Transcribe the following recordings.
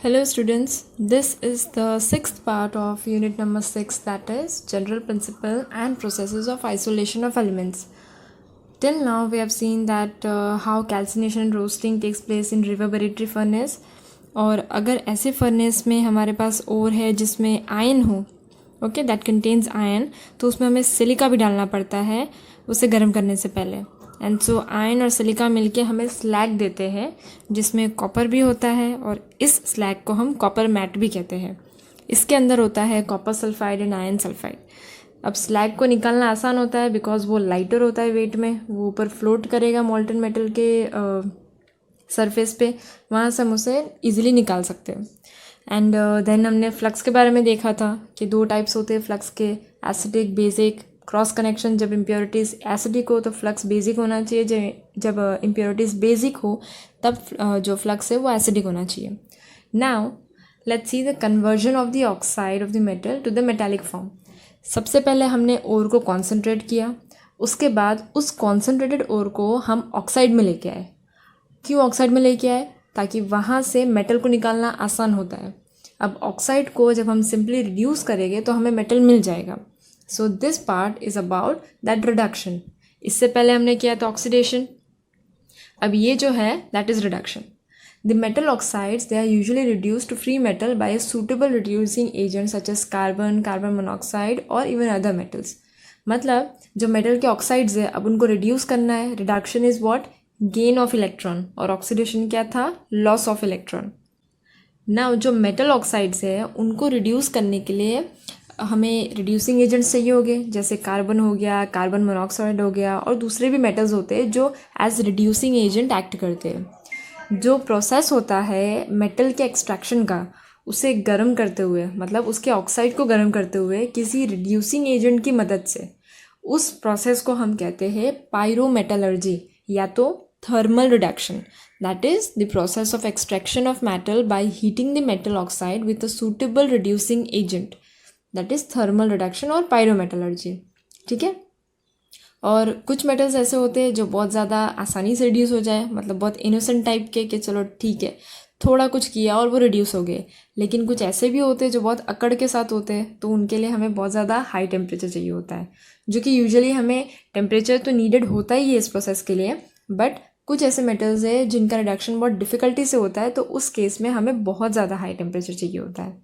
Hello students, this is the sixth part of unit number 6, that is general principle and processes of isolation of elements. Till now we have seen that how calcination and roasting takes place in reverberatory furnace, और अगर ऐसे furnace में हमारे पास ओर है जिसमें ion हो, okay, that contains ion, तो उसमें हमें सिलिका भी डालना पड़ता है उसे गर्म करने से पहले. एंड सो आयन और सिलिका मिलके हमें स्लैग देते हैं जिसमें कॉपर भी होता है, और इस स्लैग को हम कॉपर मैट भी कहते हैं. इसके अंदर होता है copper sulphide and ion sulphide. अब स्लैग को निकालना आसान होता है बिकॉज वो लाइटर होता है वेट में, वो ऊपर फ्लोट करेगा मॉल्टन मेटल के सरफेस पे, वहाँ से हम उसे ईजिली निकाल सकते हैं. एंड देन हमने फ्लक्स के बारे में देखा था कि दो टाइप्स होते हैं फ्लक्स के, एसिडिक, बेसिक. क्रॉस कनेक्शन, जब इम्प्योरिटीज़ एसिडिक हो तो फ्लक्स बेसिक होना चाहिए, जब इम्प्योरिटीज़ बेसिक हो तब जो फ्लक्स है वो एसिडिक होना चाहिए. Now let's see the conversion of the oxide of the metal to the metallic form. सबसे पहले हमने ओर को कॉन्सेंट्रेट किया, उसके बाद उस कॉन्सेंट्रेटेड ओर को हम ऑक्साइड में लेके आए. क्यों ऑक्साइड में लेके आए? ताकि वहाँ से मेटल को निकालना आसान होता है. अब ऑक्साइड को जब हम सिंपली रिड्यूस करेंगे तो हमें मेटल मिल जाएगा. So this part is about that reduction. इससे पहले हमने किया था ऑक्सीडेशन, अब ये जो है that is reduction. The metal oxides they are usually reduce to free metal by a suitable reducing agent such as carbon, carbon monoxide और इवन अदर मेटल्स. मतलब जो मेटल के ऑक्साइड्स है अब उनको रिड्यूस करना है. Reduction is what? Gain of electron, और ऑक्सीडेशन क्या था? Loss of electron. नाउ जो मेटल ऑक्साइड्स है उनको रिड्यूस करने के लिए हमें रिड्यूसिंग एजेंट्स चाहिए होंगे, जैसे कार्बन हो गया, कार्बन मोनोऑक्साइड हो गया, और दूसरे भी मेटल्स होते हैं जो एज रिड्यूसिंग एजेंट एक्ट करते हैं. जो प्रोसेस होता है मेटल के एक्सट्रैक्शन का, उसे गर्म करते हुए, मतलब उसके ऑक्साइड को गर्म करते हुए किसी रिड्यूसिंग एजेंट की मदद से, उस प्रोसेस को हम कहते हैं पायरोमेटलर्जी या तो thermal reduction. That is the process of extraction of metal by heating the metal oxide with a suitable reducing agent. That is thermal reduction और pyrometallurgy. ठीक है. और कुछ मेटल्स ऐसे होते हैं जो बहुत ज़्यादा आसानी से रिड्यूस हो जाए, मतलब बहुत इनोसेंट टाइप के कि चलो ठीक है थोड़ा कुछ किया और वो रिड्यूस हो गए. लेकिन कुछ ऐसे भी होते हैं जो बहुत अकड़ के साथ होते हैं, तो उनके लिए हमें बहुत ज़्यादा हाई टेम्परेचर चाहिए होता है, जो कि यूजुअली हमें टेम्परेचर तो नीडेड होता ही है इस प्रोसेस के लिए, बट कुछ ऐसे मेटल्स है जिनका रिडक्शन बहुत डिफ़िकल्टी से होता है, तो उस केस में हमें बहुत ज़्यादा हाई टेम्परेचर चाहिए होता है.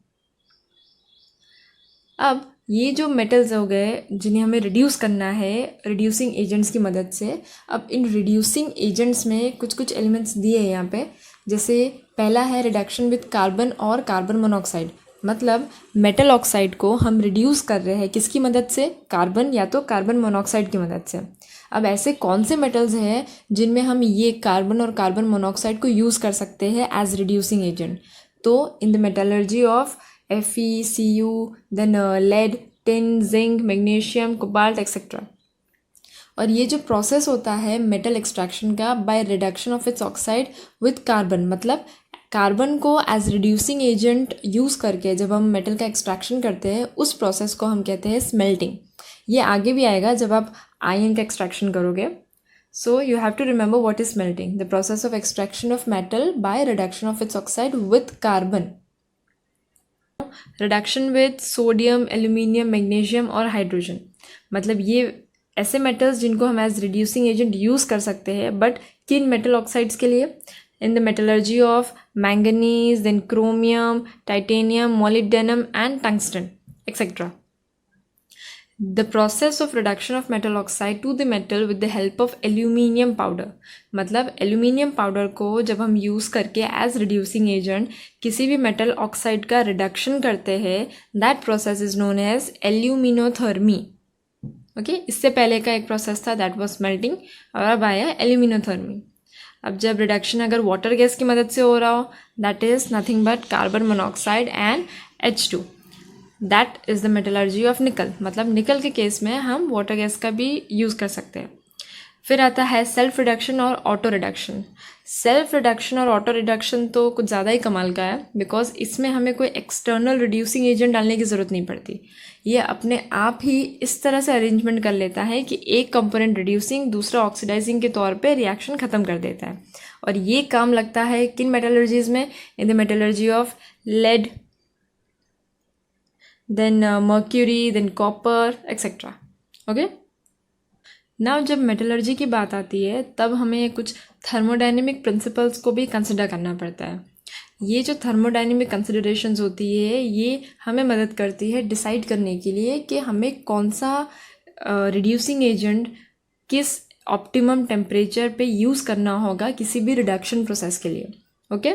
अब ये जो मेटल्स हो गए जिन्हें हमें रिड्यूस करना है रिड्यूसिंग एजेंट्स की मदद से. अब इन रिड्यूसिंग एजेंट्स में कुछ कुछ एलिमेंट्स दिए हैं यहाँ पे. जैसे पहला है रिडक्शन विद कार्बन और कार्बन मोनोऑक्साइड. मतलब मेटल ऑक्साइड को हम रिड्यूस कर रहे हैं किसकी मदद से? कार्बन या तो कार्बन मोनोऑक्साइड की मदद से. अब ऐसे कौन से मेटल्स हैं जिनमें हम ये कार्बन और कार्बन मोनोऑक्साइड को यूज़ कर सकते हैं एज रिड्यूसिंग एजेंट? तो in the metallurgy of Fe, Cu, then lead, tin, zinc, magnesium, cobalt etc. और ये जो प्रोसेस होता है मेटल एक्सट्रैक्शन का bye reduction of its oxide with carbon, मतलब कार्बन को एज रिड्यूसिंग एजेंट यूज़ करके जब हम मेटल का एक्सट्रैक्शन करते हैं, उस प्रोसेस को हम कहते हैं स्मेल्टिंग. ये आगे भी आएगा जब आप आयन का एक्सट्रैक्शन करोगे. So you have to remember what is smelting. The process of extraction of metal by reduction of its oxide with carbon. Reduction with sodium, aluminium, magnesium और हाइड्रोजन. मतलब ये ऐसे मेटल्स जिनको हम एज रिड्यूसिंग एजेंट यूज़ कर सकते हैं, but किन मेटल ऑक्साइड्स के लिए? In the metallurgy of manganese, then chromium, titanium, molybdenum and tungsten etcetera. The process of reduction of metal oxide to the metal with the help of aluminium powder. मतलब aluminium powder को जब हम use करके as reducing agent किसी भी metal oxide का reduction करते हैं, that process is known as aluminothermy. Okay, इससे पहले का एक प्रोसेस था दैट वाज स्मेल्टिंग, और अब आया एल्यूमिनोथर्मी. अब जब रिडक्शन अगर वाटर गैस की मदद से हो रहा हो, that is nothing but carbon monoxide and H2. That is the metallurgy of निकल. मतलब निकल के केस में हम वाटर गैस का भी यूज़ कर सकते हैं. फिर आता है सेल्फ रिडक्शन और ऑटो रिडक्शन. सेल्फ रिडक्शन और ऑटो रिडक्शन तो कुछ ज़्यादा ही कमाल का है, बिकॉज इसमें हमें कोई एक्सटर्नल रिड्यूसिंग एजेंट डालने की ज़रूरत नहीं पड़ती. ये अपने आप ही इस तरह से अरेंजमेंट कर लेता है कि एक कंपोनेंट रिड्यूसिंग दूसरा ऑक्सीडाइजिंग के तौर पे रिएक्शन ख़त्म कर देता है. और ये काम लगता है किन मेटलर्जीज में, in the metallurgy of lead, then mercury, then copper etcetera. Okay, now जब मेटलर्जी की बात आती है तब हमें कुछ थर्मोडायनेमिक प्रिंसिपल्स को भी कंसिडर करना पड़ता है। ये जो थर्मोडायनेमिक कंसिडरेशंस होती है ये हमें मदद करती है डिसाइड करने के लिए कि हमें कौन सा रिड्यूसिंग एजेंट किस ऑप्टिमम टेम्परेचर पे यूज़ करना होगा किसी भी रिडक्शन प्रोसेस के लिए। ओके,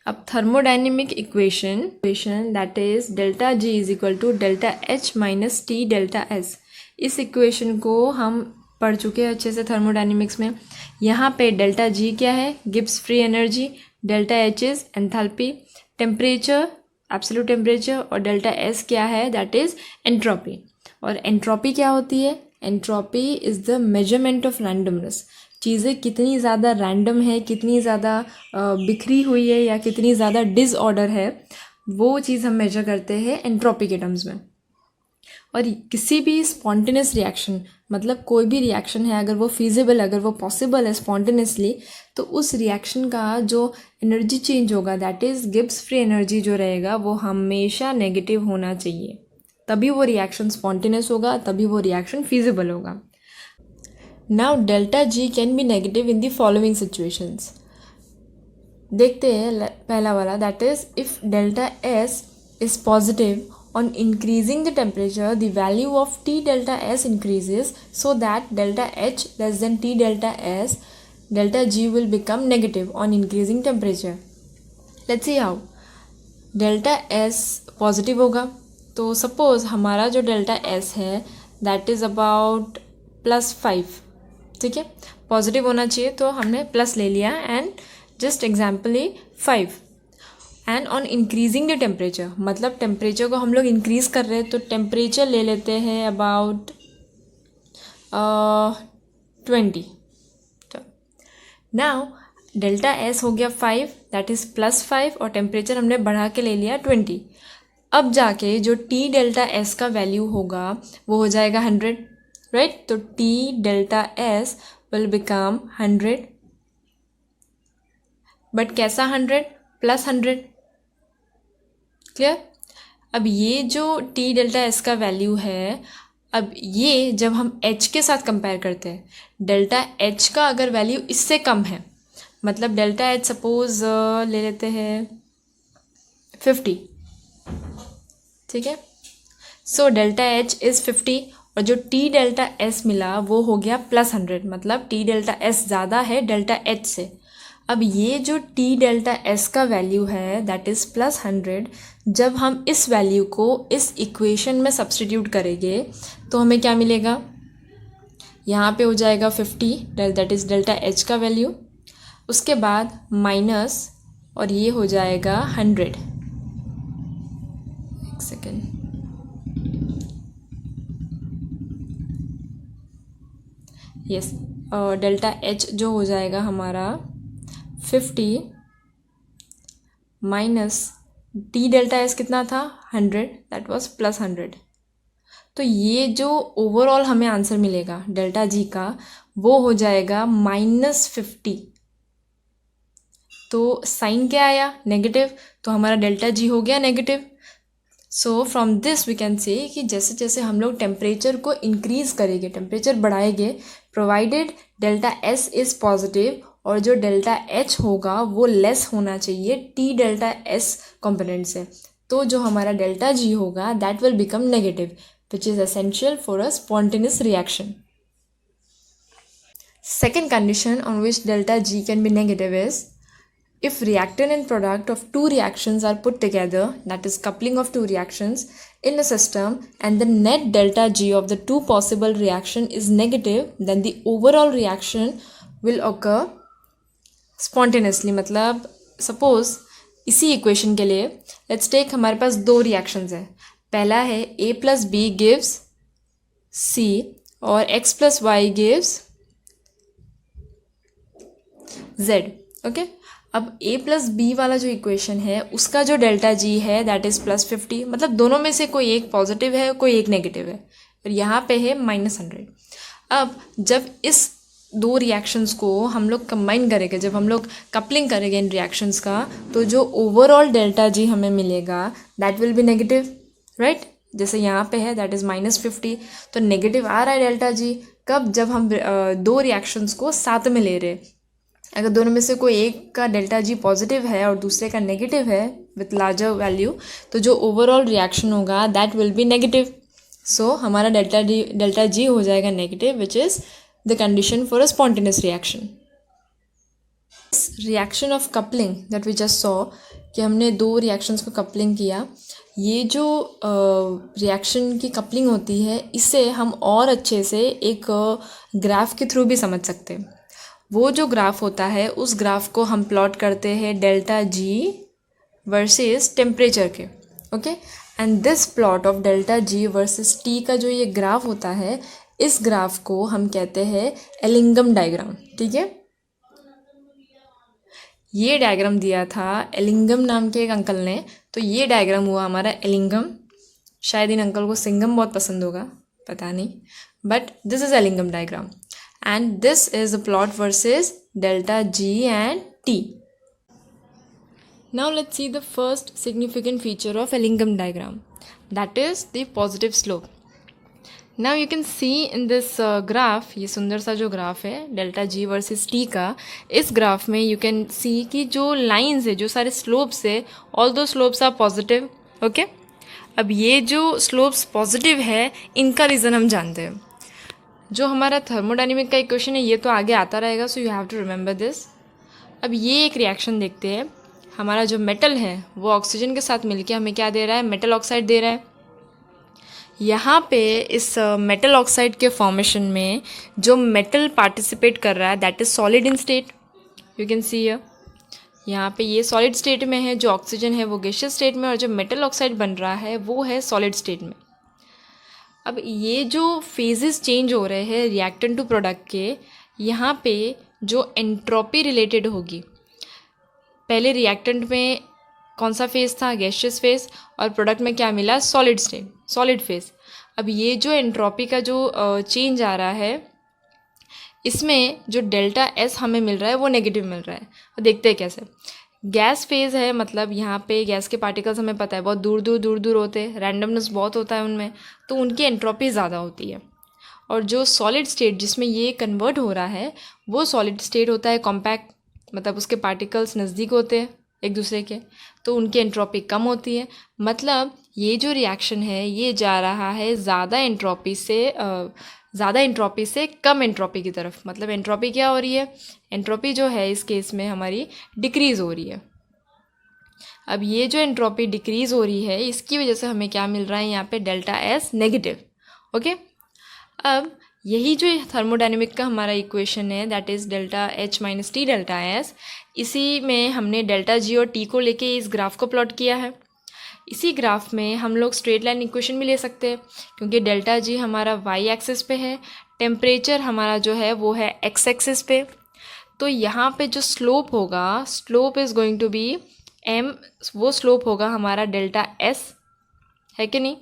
अब thermodynamic equation that is delta G is equal to delta H minus T delta S, इस इक्वेशन को हम पढ़ चुके हैं अच्छे से थर्मोडायनेमिक्स में। यहाँ पे डेल्टा जी क्या है, Gibbs free energy, delta H is enthalpy, temperature absolute temperature, और डेल्टा एस क्या है, दैट इज एंट्रोपी। और एंट्रोपी क्या होती है, entropy is the measurement of randomness, चीज़ें कितनी ज़्यादा रैंडम है, कितनी ज़्यादा बिखरी हुई है या कितनी ज़्यादा डिसऑर्डर है, वो चीज़ हम मेजर करते हैं एंट्रोपी के टर्म्स में। और किसी भी स्पॉन्टेनियस रिएक्शन, मतलब कोई भी रिएक्शन है अगर वो फीजिबल, अगर वो पॉसिबल है स्पॉन्टेनियसली, तो उस रिएक्शन का जो एनर्जी चेंज होगा that is Gibbs free energy जो रहेगा वो हमेशा नेगेटिव होना चाहिए, तभी वो रिएक्शन स्पॉन्टेनियस होगा, तभी वो रिएक्शन फीजिबल होगा। Now delta G can be negative in the following situations. देखते हैं पहला वाला, that is if delta S is positive on increasing the temperature the value of T delta S increases so that delta H less than T delta S, delta G will become negative on increasing temperature. Let's see how. delta S positive होगा तो suppose हमारा जो delta S है that is about +5, ठीक है, positive होना चाहिए तो हमने प्लस ले लिया and just एग्जाम्पली 5। And on increasing the temperature, मतलब टेम्परेचर को हम लोग इंक्रीज़ कर रहे हैं तो टेम्परेचर ले लेते हैं अबाउट 20। नाउ डेल्टा एस हो गया 5 दैट इज़ +5 और टेम्परेचर हमने बढ़ा के ले लिया 20। अब जाके जो टी डेल्टा एस का वैल्यू होगा वो हो जाएगा 100, राइट। तो T delta S will become 100, but कैसा 100, +100, क्लियर। अब ये जो टी डेल्टा एस का वैल्यू है, अब ये जब हम एच के साथ कंपेयर करते हैं, डेल्टा एच का अगर वैल्यू इससे कम है, मतलब डेल्टा एच सपोज ले लेते हैं 50, ठीक है, सो डेल्टा एच इज़ 50 और जो टी डेल्टा एस मिला वो हो गया +100, मतलब टी डेल्टा एस ज़्यादा है डेल्टा एच से। अब ये जो टी डेल्टा एस का वैल्यू है दैट इज़ +100, जब हम इस वैल्यू को इस इक्वेशन में सब्स्टिट्यूट करेंगे तो हमें क्या मिलेगा, यहाँ पे हो जाएगा 50 दैट इज़ डेल्टा एच का वैल्यू, उसके बाद माइनस और ये हो जाएगा 100। एक सेकेंड, यस, डेल्टा एच जो हो जाएगा हमारा 50 माइनस टी डेल्टा एस कितना था 100 दैट वाज +100। तो ये जो ओवरऑल हमें आंसर मिलेगा डेल्टा जी का वो हो जाएगा -50। तो साइन क्या आया, नेगेटिव, तो हमारा डेल्टा जी हो गया negative. So from this we can say कि जैसे जैसे हम लोग टेम्परेचर को इंक्रीज़ करेंगे, टेम्परेचर बढ़ाएंगे, provided delta S is positive और जो डेल्टा एच होगा वो लेस होना चाहिए टी डेल्टा एस कंपोनेंट से, तो जो हमारा डेल्टा जी होगा that will become negative which is essential for a spontaneous reaction. Second condition on which delta G can be negative is if reactant and product of two reactions are put together, that is coupling of two reactions in a system, and the net delta G of the two possible reaction is negative, then the overall reaction will occur spontaneously। मतलब suppose इसी equation के लिए let's take हमारे पास दो reactions हैं, पहला है a plus b gives c और x plus y gives z, okay. अब a प्लस बी वाला जो इक्वेशन है उसका जो डेल्टा जी है दैट इज़ +50, मतलब दोनों में से कोई एक पॉजिटिव है कोई एक नेगेटिव है, और यहाँ पे है -100। अब जब इस दो रिएक्शंस को हम लोग कंबाइन करेंगे, जब हम लोग कपलिंग करेंगे इन रिएक्शंस का, तो जो ओवरऑल डेल्टा जी हमें मिलेगा that will be negative, right. जैसे यहाँ पे है दैट इज़ -50, तो नेगेटिव आ रहा है डेल्टा जी कब, जब हम दो रिएक्शंस को साथ में ले रहे। अगर दोनों में से कोई एक का डेल्टा जी पॉजिटिव है और दूसरे का नेगेटिव है विथ लार्जर वैल्यू, तो जो ओवरऑल रिएक्शन होगा that will be negative. So हमारा डेल्टा जी हो जाएगा negative, which is the condition for a spontaneous reaction. Reaction of coupling that we just saw, कि हमने दो रिएक्शंस को कपलिंग किया, ये जो रिएक्शन की कपलिंग होती है इसे हम और अच्छे से एक ग्राफ के थ्रू भी समझ सकते हैं। वो जो ग्राफ होता है उस ग्राफ को हम प्लॉट करते हैं डेल्टा जी वर्सेस टेम्परेचर के, okay. And this plot of delta G versus T का जो ये ग्राफ होता है, इस ग्राफ को हम कहते हैं एलिंगम डायग्राम, ठीक है। ये डायग्राम दिया था एलिंगम नाम के एक अंकल ने, तो ये डायग्राम हुआ हमारा एलिंगम। शायद इन अंकल को सिंगम बहुत पसंद होगा, पता नहीं, but this is Ellingham diagram and this is the plot versus delta G and T. Now let's see the first significant feature of Ellingham diagram, that is the positive slope. Now you can see in this graph, ये सुंदर सा जो graph है delta जी versus T का, इस graph में you can see कि जो लाइंस है, जो सारे स्लोप्स है, all those slopes are positive, okay? अब ये जो स्लोप्स पॉजिटिव है इनका रीज़न हम जानते हैं। जो हमारा थर्मोडायनेमिक का इक्वेशन है ये तो आगे आता रहेगा, so you have to remember this. अब ये एक रिएक्शन देखते हैं, हमारा जो मेटल है वो ऑक्सीजन के साथ मिलके हमें क्या दे रहा है, मेटल ऑक्साइड दे रहा है। यहाँ पे इस मेटल ऑक्साइड के फॉर्मेशन में जो मेटल पार्टिसिपेट कर रहा है that is solid in state, you can see here. यहाँ पे ये सॉलिड स्टेट में है, जो ऑक्सीजन है वो गैसियस स्टेट में, और जो मेटल ऑक्साइड बन रहा है वो है सॉलिड स्टेट में। अब ये जो फेजेस चेंज हो रहे हैं रिएक्टेंट टू प्रोडक्ट के, यहाँ पे जो एंट्रोपी रिलेटेड होगी, पहले रिएक्टेंट में कौन सा फेज था, गैसियस फेज, और प्रोडक्ट में क्या मिला, सॉलिड स्टेट, सॉलिड फेज। अब ये जो एंट्रोपी का जो चेंज आ रहा है, इसमें जो डेल्टा एस हमें मिल रहा है वो नेगेटिव मिल रहा है। और देखते हैं कैसे। गैस फेज है, मतलब यहाँ पे गैस के पार्टिकल्स हमें पता है बहुत दूर दूर होते हैं, रैंडमनेस बहुत होता है उनमें, तो उनकी एंट्रोपी ज़्यादा होती है। और जो सॉलिड स्टेट जिसमें ये कन्वर्ट हो रहा है वो सॉलिड स्टेट होता है कॉम्पैक्ट, मतलब उसके पार्टिकल्स नज़दीक होते हैं एक दूसरे के, तो उनकी एंट्रोपी कम होती है। मतलब ये जो रिएक्शन है ये जा रहा है ज़्यादा एंट्रोपी से कम एंट्रोपी की तरफ। मतलब एंट्रोपी क्या हो रही है, एंट्रोपी जो है इस केस में हमारी डिक्रीज़ हो रही है। अब ये जो एंट्रोपी डिक्रीज़ हो रही है इसकी वजह से हमें क्या मिल रहा है, यहाँ पे डेल्टा एस नेगेटिव, ओके। अब यही जो थर्मोडायनेमिक का हमारा इक्वेशन है that is delta H minus T delta S, इसी में हमने डेल्टा जी और टी को लेके इस ग्राफ को प्लॉट किया है। इसी ग्राफ में हम लोग स्ट्रेट लाइन इक्वेशन भी ले सकते हैं, क्योंकि डेल्टा जी हमारा वाई एक्सिस पे है, टेम्परेचर हमारा जो है वो है एक्स एक्सिस पे। तो यहाँ पे जो स्लोप होगा, slope is going to be M, वो स्लोप होगा हमारा डेल्टा एस, है कि नहीं।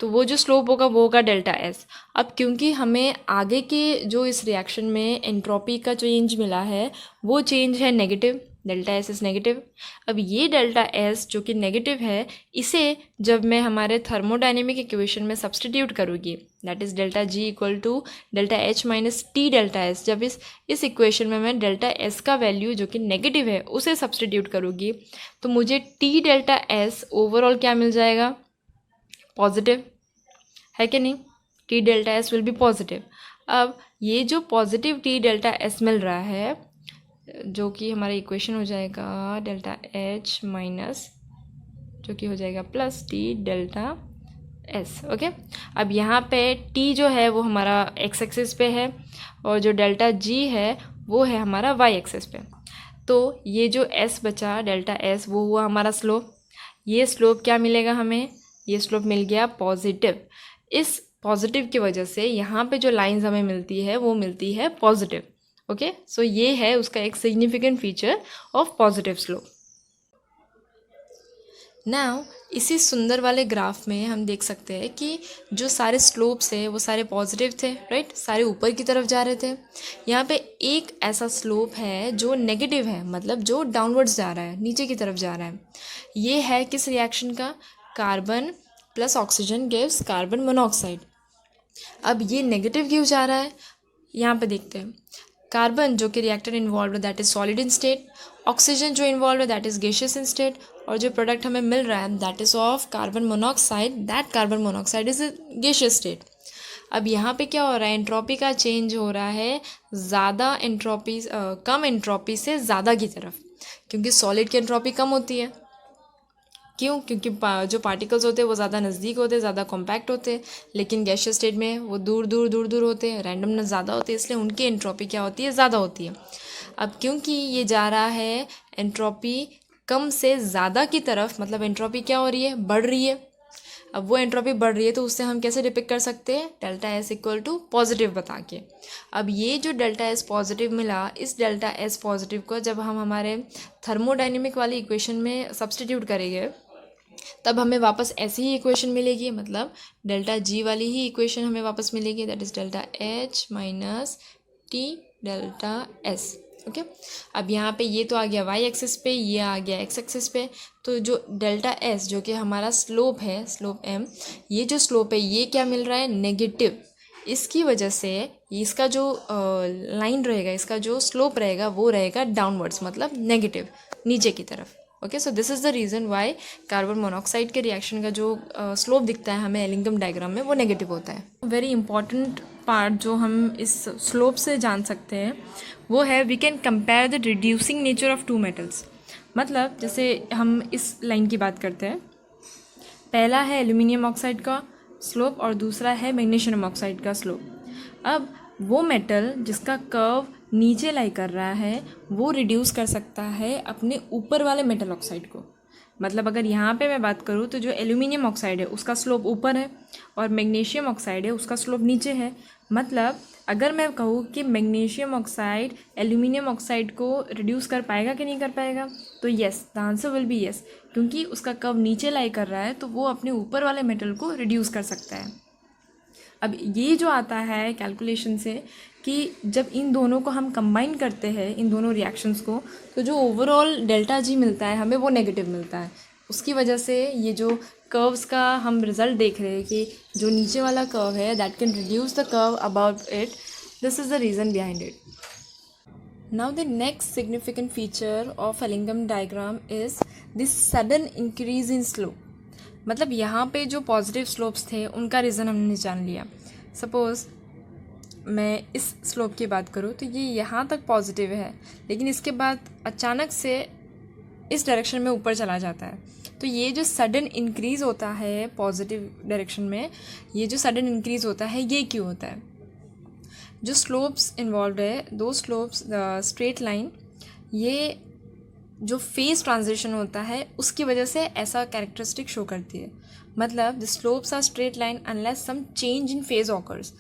तो वो जो स्लोप होगा वो होगा डेल्टा एस। अब क्योंकि हमें आगे के जो इस रिएक्शन में एंट्रोपी का चेंज मिला है वो चेंज है negative, delta S is negative. अब ये डेल्टा एस जो कि नेगेटिव है, इसे जब मैं हमारे थर्मोडायनेमिक इक्वेशन में सब्सटीट्यूट करूँगी that is delta G equal to delta H minus T delta S, जब इस इक्वेशन में मैं डेल्टा एस का वैल्यू जो कि नेगेटिव है उसे सब्सटीट्यूट करूँगी, तो मुझे टी डेल्टा एस ओवरऑल क्या मिल जाएगा, पॉजिटिव, है कि नहीं। T delta S will be positive. अब ये जो पॉजिटिव टी डेल्टा एस मिल रहा है, जो कि हमारा इक्वेशन हो जाएगा डेल्टा एच माइनस, जो कि हो जाएगा plus T delta S, okay. अब यहाँ पे टी जो है वो हमारा एक्स एक्सिस पे है और जो डेल्टा जी है वो है हमारा वाई एक्सिस पे। तो ये जो एस बचा डेल्टा एस वो हुआ हमारा स्लोप। ये स्लोप क्या मिलेगा हमें, ये स्लोप मिल गया पॉजिटिव। इस पॉजिटिव की वजह से यहाँ पे जो लाइंस हमें मिलती है वो मिलती है पॉजिटिव, ओके। सो ये है उसका एक significant feature of positive slope. Now इसी सुंदर वाले ग्राफ में हम देख सकते हैं कि जो सारे स्लोप्स है वो सारे पॉजिटिव थे, राइट, सारे ऊपर की तरफ जा रहे थे। यहाँ पे एक ऐसा स्लोप है जो नेगेटिव है, मतलब जो डाउनवर्ड्स जा रहा है, नीचे की तरफ जा रहा है। ये है किस रिएक्शन का? Carbon plus oxygen gives carbon monoxide. अब ये नेगेटिव क्यों जा रहा है, यहाँ पे देखते हैं। कार्बन जो कि रिएक्टर इन्वॉल्व है that is solid in state, oxygen जो इन्वॉल्व है that is gaseous in state, और जो प्रोडक्ट हमें मिल रहा है that is of carbon monoxide, that carbon monoxide is gaseous state. अब यहाँ पे क्या हो रहा है, एंट्रोपी का चेंज हो रहा है ज़्यादा एंट्रोपी, कम एंट्रोपी से ज़्यादा की तरफ, क्योंकि सॉलिड की एंट्रोपी कम होती है। क्यों? क्योंकि जो पार्टिकल्स होते हैं वो ज़्यादा नज़दीक होते हैं, ज़्यादा कॉम्पैक्ट होते हैं, लेकिन गैसियस स्टेट में वो दूर दूर दूर दूर होते हैं, रैंडमनेस ज़्यादा होती है, इसलिए उनकी एंट्रोपी क्या होती है, ज़्यादा होती है। अब क्योंकि ये जा रहा है एंट्रोपी कम से ज़्यादा की तरफ, मतलब एंट्रोपी क्या हो रही है, बढ़ रही है। अब वो एंट्रोपी बढ़ रही है तो उससे हम कैसे डिपिक्ट कर सकते हैं, delta S equal to positive बता के। अब ये जो डेल्टा एस पॉजिटिव मिला, इस डेल्टा एस पॉजिटिव को जब हम हमारे थर्मोडाइनमिक वाली इक्वेशन में सब्सटीट्यूट करेंगे तब हमें वापस ऐसी ही इक्वेशन मिलेगी, मतलब डेल्टा जी वाली ही इक्वेशन हमें वापस मिलेगी, that is delta H minus T delta S. Okay, अब यहाँ पे ये तो आ गया वाई एक्सिस पे, ये आ गया एक्स एक्सिस पे। तो जो डेल्टा एस जो कि हमारा स्लोप है, स्लोप एम, ये जो स्लोप है ये क्या मिल रहा है, नेगेटिव। इसकी वजह से इसका जो लाइन रहेगा, इसका जो स्लोप रहेगा वो रहेगा डाउनवर्ड्स, मतलब नेगेटिव, नीचे की तरफ। Okay, so this is the reason why carbon monoxide के रिएक्शन का जो स्लोप दिखता है हमें एलिंगम डायग्राम में वो नेगेटिव होता है। वेरी इंपॉर्टेंट पार्ट जो हम इस स्लोप से जान सकते हैं वो है we can compare the reducing nature of two metals. मतलब जैसे हम इस लाइन की बात करते हैं, पहला है एल्यूमिनियम ऑक्साइड का स्लोप और दूसरा है मैग्नीशियम ऑक्साइड का स्लोप। अब वो मेटल जिसका कर्व नीचे लाई कर रहा है वो रिड्यूस कर सकता है अपने ऊपर वाले मेटल ऑक्साइड को। मतलब अगर यहाँ पे मैं बात करूँ तो जो एल्यूमिनियम ऑक्साइड है उसका स्लोप ऊपर है और मैग्नीशियम ऑक्साइड है उसका स्लोप नीचे है। मतलब अगर मैं कहूँ कि मैग्नीशियम ऑक्साइड एल्यूमिनियम ऑक्साइड को रिड्यूस कर पाएगा कि नहीं कर पाएगा, तो yes, the answer will be yes, क्योंकि उसका कर्व नीचे लाई कर रहा है तो वो अपने ऊपर वाले मेटल को रिड्यूस कर सकता है। अब ये जो आता है कैलकुलेशन से कि जब इन दोनों को हम कंबाइन करते हैं, इन दोनों रिएक्शंस को, तो जो ओवरऑल डेल्टा जी मिलता है हमें वो नेगेटिव मिलता है। उसकी वजह से ये जो कर्व्स का हम रिजल्ट देख रहे हैं कि जो नीचे वाला कर्व है that can reduce the curve about it, this is the reason behind it. Now the next significant feature of Ellingham diagram is this sudden increase in slope। मतलब यहाँ पे जो पॉजिटिव स्लोप्स थे उनका रीज़न हमने जान लिया। सपोज़ मैं इस स्लोप की बात करूँ तो ये यहाँ तक पॉजिटिव है, लेकिन इसके बाद अचानक से इस डायरेक्शन में ऊपर चला जाता है। तो ये जो सडन इंक्रीज़ होता है पॉजिटिव डायरेक्शन में, ये जो सडन इंक्रीज़ होता है ये क्यों होता है? जो स्लोप्स इन्वॉल्व है, दो स्लोप्स स्ट्रेट लाइन, ये जो फेज ट्रांजिशन होता है उसकी वजह से ऐसा कैरेक्टरिस्टिक शो करती है। मतलब the slopes are straight line unless some change in phase occurs.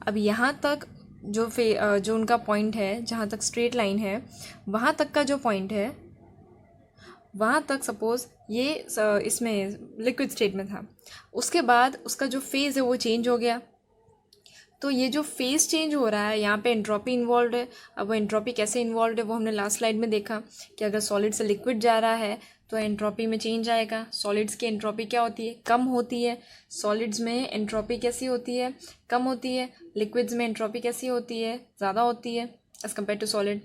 अब यहाँ तक जो उनका पॉइंट है, जहाँ तक स्ट्रेट लाइन है वहाँ तक का जो पॉइंट है, वहाँ तक सपोज़ ये इसमें लिक्विड स्टेट में था, उसके बाद उसका जो फेज़ है वो चेंज हो गया। तो ये जो फेज़ चेंज हो रहा है यहाँ पे एंट्रोपी इन्वॉल्व है। अब वो एंट्रोपी कैसे इन्वॉल्व है वो हमने लास्ट स्लाइड में देखा कि अगर सॉलिड से लिक्विड जा रहा है तो एंट्रोपी में चेंज आएगा। सॉलिड्स की एंट्रोपी क्या होती है? कम होती है। सॉलिड्स में एंट्रोपी कैसी होती है? कम होती है। लिक्विड्स में एंट्रोपी कैसी होती है? ज़्यादा होती है एज़ कम्पेयर टू सॉलिड।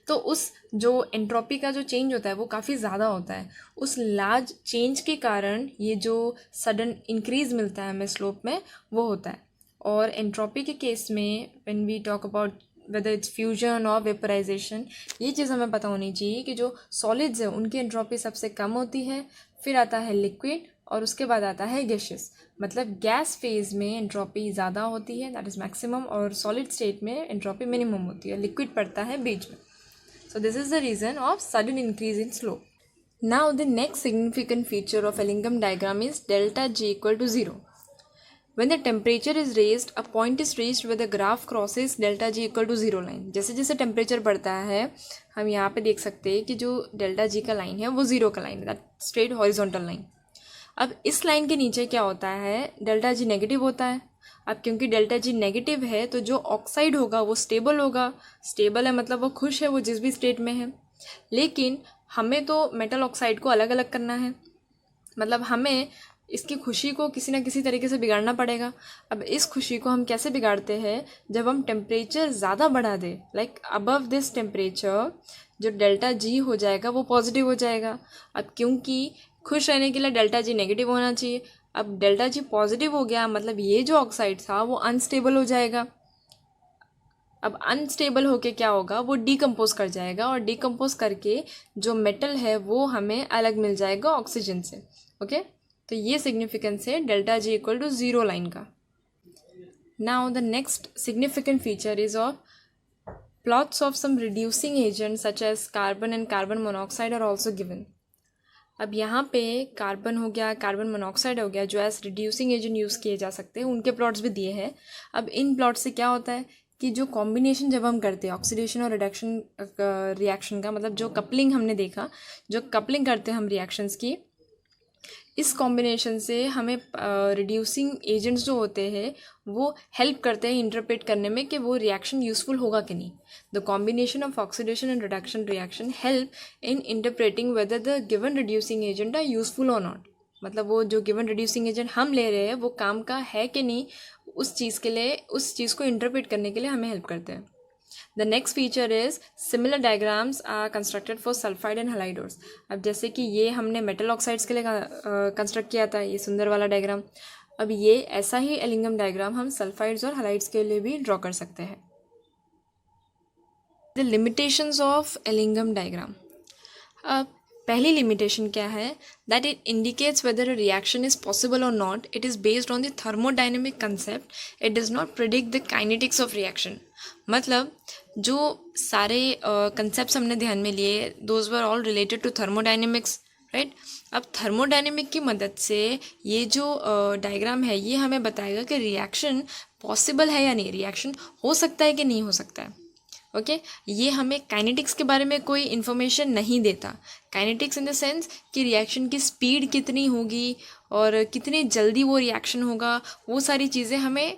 तो उस जो एंट्रोपी का जो चेंज होता है वो काफ़ी ज़्यादा होता है। उस लार्ज चेंज के कारण ये जो सडन इंक्रीज़ मिलता है हमें स्लोप में वो होता है। और एंट्रोपी के केस में when we talk about whether it's fusion or vaporisation, ये चीज़ हमें पता होनी चाहिए कि जो सॉलिड्स हैं उनकी एंट्रोपी सबसे कम होती है, फिर आता है लिक्विड और उसके बाद आता है गैसेस। मतलब गैस फेज में एंट्रोपी ज़्यादा होती है, दैट इज़ मैक्सिमम, और सॉलिड स्टेट में एंट्रोपी मिनिमम होती है, लिक्विड पड़ता है बीच में। So this is the reason of sudden increase in slope. Now the next significant feature of Ellingham diagram is delta G equal to 0. When the temperature is raised, a point is reached where the graph crosses delta G equal to 0 line. जैसे जैसे temperature बढ़ता है हम यहाँ पे देख सकते हैं कि जो डेल्टा जी का लाइन है वो 0 का लाइन है, दैट स्ट्रेट हॉरिजॉन्टल लाइन। अब इस लाइन के नीचे क्या होता है, डेल्टा जी नेगेटिव होता है। अब क्योंकि डेल्टा जी नेगेटिव है तो जो ऑक्साइड होगा वो स्टेबल होगा। स्टेबल है मतलब वो खुश है, वो जिस भी स्टेट में है। लेकिन हमें तो मेटल ऑक्साइड को अलग अलग करना है, मतलब हमें इसकी खुशी को किसी ना किसी तरीके से बिगाड़ना पड़ेगा। अब इस खुशी को हम कैसे बिगाड़ते हैं, जब हम टेम्परेचर ज़्यादा बढ़ा दें, लाइक अबव दिस टेम्परेचर जो डेल्टा जी हो जाएगा वो पॉजिटिव हो जाएगा। अब क्योंकि खुश रहने के लिए डेल्टा जी नेगेटिव होना चाहिए, अब डेल्टा जी पॉजिटिव हो गया मतलब ये जो ऑक्साइड था वो अनस्टेबल हो जाएगा। अब अनस्टेबल होके क्या होगा, वो डीकम्पोज कर जाएगा और डीकम्पोज करके जो मेटल है वो हमें अलग मिल जाएगा ऑक्सीजन से। ओके, तो ये सिग्निफिकेंस है delta G equal to zero line का। Now the next significant feature is of plots of some reducing agents such as carbon and carbon monoxide are also given। अब यहाँ पे कार्बन हो गया, कार्बन मोनोऑक्साइड हो गया, जो एज रिड्यूसिंग एजेंट यूज़ किए जा सकते हैं, उनके प्लॉट्स भी दिए हैं। अब इन प्लॉट से क्या होता है कि जो कॉम्बिनेशन जब हम करते हैं ऑक्सीडेशन और रिडक्शन रिएक्शन का, मतलब जो कपलिंग हमने देखा, जो कपलिंग करते हैं हम रिएक्शंस की, इस कॉम्बिनेशन से हमें रिड्यूसिंग एजेंट्स जो होते हैं वो हेल्प करते हैं इंटरप्रेट करने में कि वो रिएक्शन यूज़फुल होगा कि नहीं। The combination of oxidation and reduction reaction help in interpreting whether the given reducing agent are useful or not. मतलब वो जो गिवन रिड्यूसिंग एजेंट हम ले रहे हैं वो काम का है कि नहीं, उस चीज़ के लिए, उस चीज़ को इंटरप्रेट करने के लिए हमें हेल्प करते हैं। The next feature is similar diagrams are constructed for sulphide and halide ores. अब जैसे कि ये हमने मेटल ऑक्साइड्स के लिए कंस्ट्रक्ट किया था, ये सुंदर वाला डायग्राम। अब ये ऐसा ही एलिंगम डायग्राम हम सल्फाइड्स और हैलाइड्स के लिए भी ड्रॉ कर सकते हैं। The limitations of Ellingham diagram. अब पहली लिमिटेशन क्या है, that it indicates whether a reaction is possible और not, it is based on the thermodynamic concept, it does not predict the kinetics of reaction. मतलब जो सारे कंसेप्ट्स हमने ध्यान में लिए, those were all related to thermodynamics, right. अब thermodynamic की मदद से ये जो डायग्राम है ये हमें बताएगा कि रिएक्शन पॉसिबल है या नहीं, रिएक्शन हो सकता है कि नहीं हो सकता है। ओके, ये हमें काइनेटिक्स के बारे में कोई इन्फॉर्मेशन नहीं देता। काइनेटिक्स इन द सेंस कि रिएक्शन की स्पीड कितनी होगी और कितनी जल्दी वो रिएक्शन होगा, वो सारी चीज़ें हमें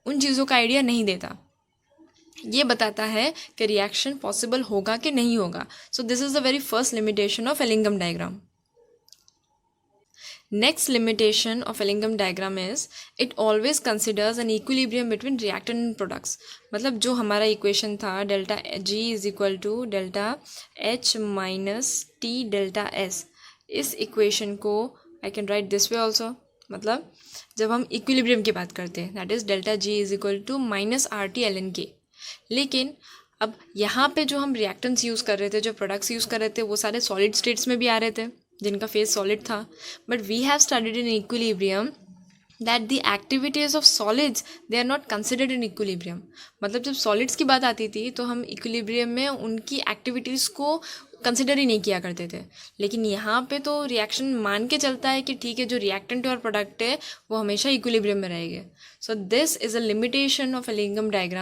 उन चीज़ों का आइडिया नहीं देता। ये बताता है कि रिएक्शन पॉसिबल होगा कि नहीं होगा। So this is the very first limitation of Ellingham diagram. Next limitation of Ellingham diagram is it always considers an equilibrium between reactant and products। मतलब जो हमारा इक्वेशन था delta G is equal to delta H minus T delta S, इस equation को I can write this way also. मतलब जब हम equilibrium की बात करते हैं that is delta G is equal to minus RT ln K। लेकिन अब यहाँ पे जो हम रिएक्टेंट्स यूज़ कर रहे थे, जो प्रोडक्ट्स यूज़ कर रहे थे, वो सारे सॉलिड स्टेट्स में भी आ रहे थे जिनका फेज सॉलिड था। But we have studied in equilibrium that the activities of solids they are not considered in equilibrium. मतलब जब सॉलिड्स की बात आती थी तो हम इक्विलिब्रियम में उनकी एक्टिविटीज़ को कंसिडर ही नहीं किया करते थे। लेकिन यहाँ पे तो रिएक्शन मान के चलता है कि ठीक है, जो रिएक्टेंट और प्रोडक्ट है वो हमेशा इक्विलिब्रियम में रहेंगे। So this is a limitation of Ellingham diagram.